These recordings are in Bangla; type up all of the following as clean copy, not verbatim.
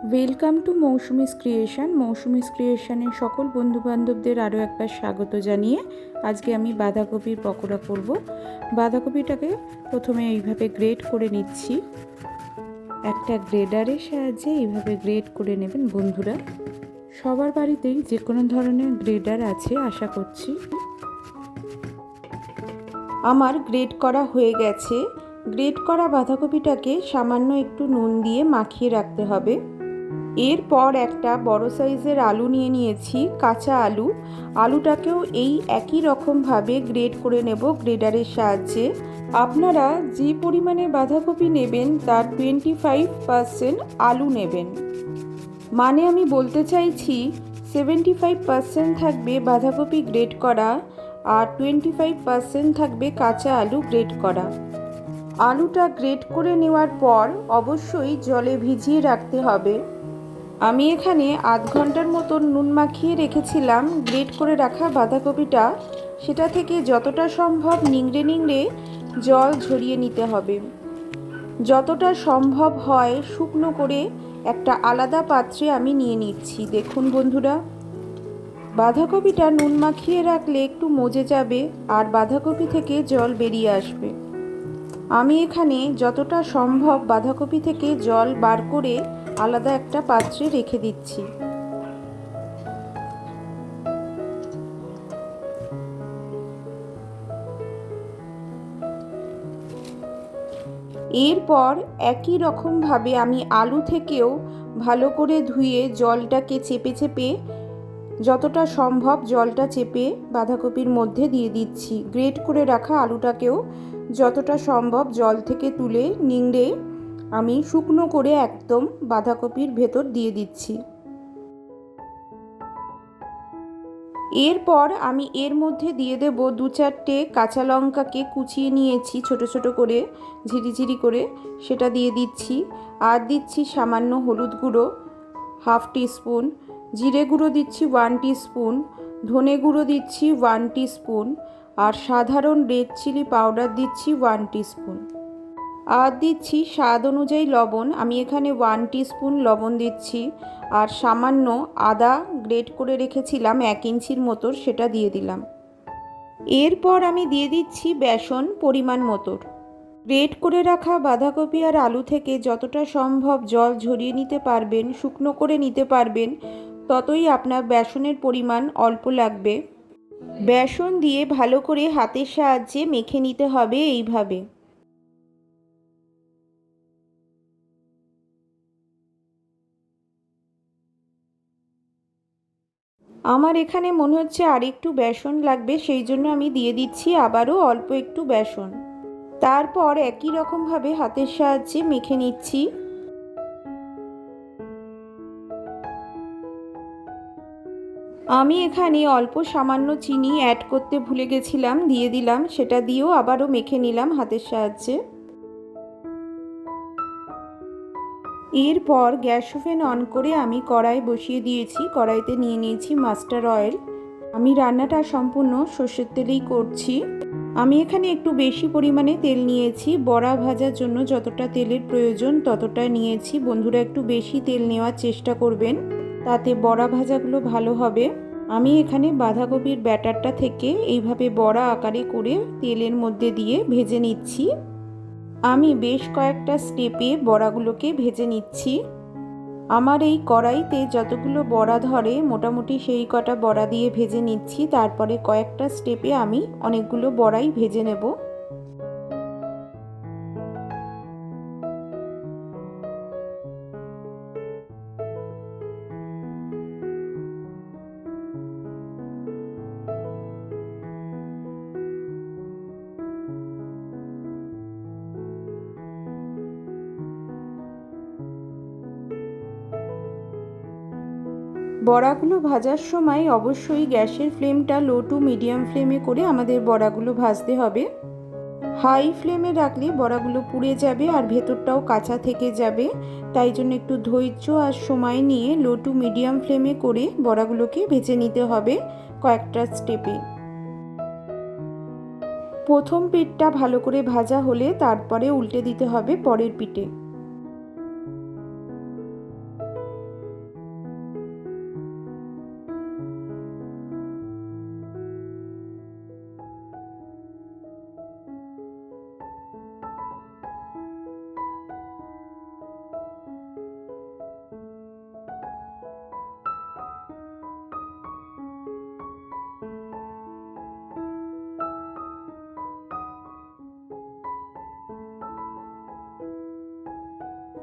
Welcome to Mousumi's creation. Mousumi's ক্রিয়েশনের সকল বন্ধুবান্ধবদের আরও একবার স্বাগত জানিয়ে আজকে আমি বাঁধাকপির পকোড়া করব। বাঁধাকপিটাকে প্রথমে এইভাবে গ্রেট করে নিচ্ছি। একটা গ্রেডারের সাহায্যে এইভাবে গ্রেট করে নেবেন বন্ধুরা। সবার বাড়িতেই যে কোনো ধরনের গ্রেডার আছে আশা করছি। আমার গ্রেট করা হয়ে গেছে। গ্রেট করা বাঁধাকপিটাকে সামান্য একটু নুন দিয়ে মাখিয়ে রাখতে হবে। এরপর একটা বড় সাইজের আলু নিয়ে নিয়েছি, কাঁচা আলু। আলুটাকেও এই একই রকমভাবে গ্রেড করে নেব গ্রেডারের সাহায্যে। আপনারা যে পরিমাণে বাঁধাকপি নেবেন তার 25% আলু নেবেন। মানে আমি বলতে চাইছি 75% থাকবে বাঁধাকপি গ্রেড করা আর 25% থাকবে কাঁচা আলু গ্রেড করা। আলুটা গ্রেট করে নেওয়ার পর অবশ্যই জলে ভিজিয়ে রাখতে হবে। আমি এখানে আধ ঘন্টার মতন নুন মাখিয়ে রেখেছিলাম গ্রেট করে রাখা বাঁধাকপিটা। সেটা থেকে যতটা সম্ভব নিংড়ে নিংড়ে জল ঝরিয়ে নিতে হবে। যতটা সম্ভব হয় শুকনো করে একটা আলাদা পাত্রে আমি নিয়ে নিচ্ছি। দেখুন বন্ধুরা, বাঁধাকপিটা নুন মাখিয়ে রাখলে একটু মজে যাবে আর বাঁধাকপি থেকে জল বেরিয়ে আসবে। আমি এখানে যতটা সম্ভব বাঁধাকপি থেকে জল বার করে আলাদা একটা পাত্রে রেখে দিচ্ছি। এরপর একই রকমভাবে আমি আলু থেকেও ভালো করে ধুয়ে জলটাকে চেপে চেপে যতটা সম্ভব জলটা চেপে বাঁধাকপির মধ্যে দিয়ে দিচ্ছি। গ্রেট করে রাখা আলুটাকেও যতটা সম্ভব জল থেকে তুলে নিংড়ে আমি শুকনো করে একদম বাঁধাকপির ভেতর দিয়ে দিচ্ছি। এরপর আমি এর মধ্যে দিয়ে দেব 2-4টে কাঁচা লঙ্কাকে কুচিয়ে নিয়েছি ছোট ছোট করে, ঝিরিঝিরি করে, সেটা দিয়ে দিচ্ছি। আর দিচ্ছি সামান্য হলুদ গুঁড়ো 1/2 টিস্পুন, জিরে গুঁড়ো দিচ্ছি 1 টিস্পুন, ধনে গুঁড়ো দিচ্ছি 1 টিস্পুন, আর সাধারণ রেড চিলি পাউডার দিচ্ছি 1 টিস্পুন। আর দিচ্ছি স্বাদ অনুযায়ী লবণ। আমি এখানে 1 টিস্পুন লবণ দিচ্ছি। আর সামান্য আদা গ্রেট করে রেখেছিলাম 1 ইঞ্চির মতো, সেটা দিয়ে দিলাম। এরপর আমি দিয়ে দিচ্ছি বেসন পরিমাণ মতো। গ্রেট করে রাখা বাঁধাকপি আর আলু থেকে যতটা সম্ভব জল ঝরিয়ে নিতে পারবেন, শুকনো করে নিতে পারবেন, ততই আপনার বেসনের পরিমাণ অল্প লাগবে। বেসন দিয়ে ভালো করে হাতের সাহায্যে মেখে নিতে হবে এইভাবে। আমার এখানে মনে হচ্ছে আর একটু বেসন লাগবে, সেই জন্য আমি দিয়ে দিচ্ছি আবারও অল্প একটু বেসন। তারপর একই রকমভাবে হাতের সাহায্যে মেখে নিচ্ছি। আমি এখানে অল্প সামান্য চিনি অ্যাড করতে ভুলে গেছিলাম, দিয়ে দিলাম। সেটা দিয়েও আবারও মেখে নিলাম হাতের সাহায্যে। এরপর গ্যাস ওভেন অন করে আমি কড়াই বসিয়ে দিয়েছি। কড়াইতে নিয়ে নিয়েছি মাস্টার অয়েল। আমি রান্নাটা সম্পূর্ণ সর্ষের তেলেই করছি। আমি এখানে একটু বেশি পরিমাণে তেল নিয়েছি। বড়া ভাজার জন্য যতটা তেলের প্রয়োজন ততটা নিয়েছি। বন্ধুরা, একটু বেশি তেল নেওয়ার চেষ্টা করবেন, তাতে বড়া ভাজাগুলো ভালো হবে। আমি এখানে বাঁধাকপির ব্যাটারটা থেকে এইভাবে বড়া আকারে করে তেলের মধ্যে দিয়ে ভেজে নিচ্ছি। আমি বেশ কয়েকটা স্টেপে বড়াগুলোকে ভেজে নিচ্ছি। আমার এই কড়াইতে যতগুলো বড়া ধরে মোটামুটি সেই কটা বড়া দিয়ে ভেজে নিচ্ছি। তারপরে কয়েকটা স্টেপে আমি অনেকগুলো বড়াই ভেজে নেব। বড়াগুলো ভাজার সময় অবশ্যই গ্যাসের ফ্লেমটা লো টু মিডিয়াম ফ্লেমে করে আমাদের বড়াগুলো ভাজতে হবে। হাই ফ্লেমে রাখলে বড়াগুলো পুড়ে যাবে আর ভেতরটাও কাঁচা থেকে যাবে। তাই জন্য একটু ধৈর্য আর সময় নিয়ে লো টু মিডিয়াম ফ্লেমে করে বড়াগুলোকে ভেজে নিতে হবে কয়েকটা স্টেপে। প্রথম পিঠটা ভালো করে ভাজা হলে তারপরে উল্টে দিতে হবে পরের পিঠে।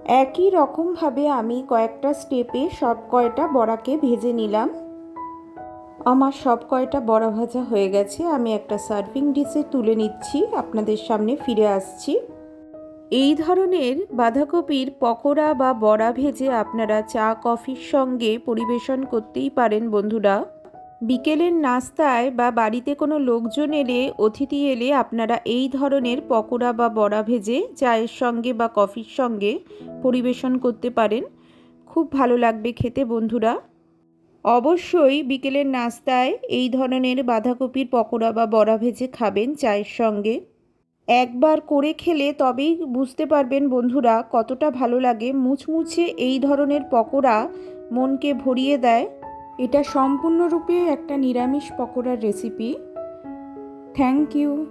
একই রকমভাবে আমি কয়েকটা স্টেপে সব কয়টা বড়াকে ভেজে নিলাম। আমার সব কয়টা বড়া ভাজা হয়ে গেছে। আমি একটা সার্ভিং ডিশে তুলে নিচ্ছি, আপনাদের সামনে ফিরে আসছি। এই ধরনের বাঁধাকপির পকোড়া বা বড়া ভেজে আপনারা চা কফির সঙ্গে পরিবেশন করতেই পারেন বন্ধুরা। বিকেলের নাস্তায় বা বাড়িতে কোনো লোকজন এলে, অতিথি এলে আপনারা এই ধরনের পকোড়া বা বড়া ভেজে চায়ের সঙ্গে বা কফির সঙ্গে পরিবেশন করতে পারেন। খুব ভালো লাগবে খেতে বন্ধুরা। অবশ্যই বিকেলের নাস্তায় এই ধরনের বাঁধাকপির পকোড়া বা বড়া ভেজে খাবেন চায়ের সঙ্গে। একবার করে খেলে তবেই বুঝতে পারবেন বন্ধুরা কতটা ভালো লাগে। মুচমুচে এই ধরনের পকোড়া মনকে ভরিয়ে দেয়। এটা সম্পূর্ণরূপে একটা নিরামিষ পকোড়ার রেসিপি। Thank you.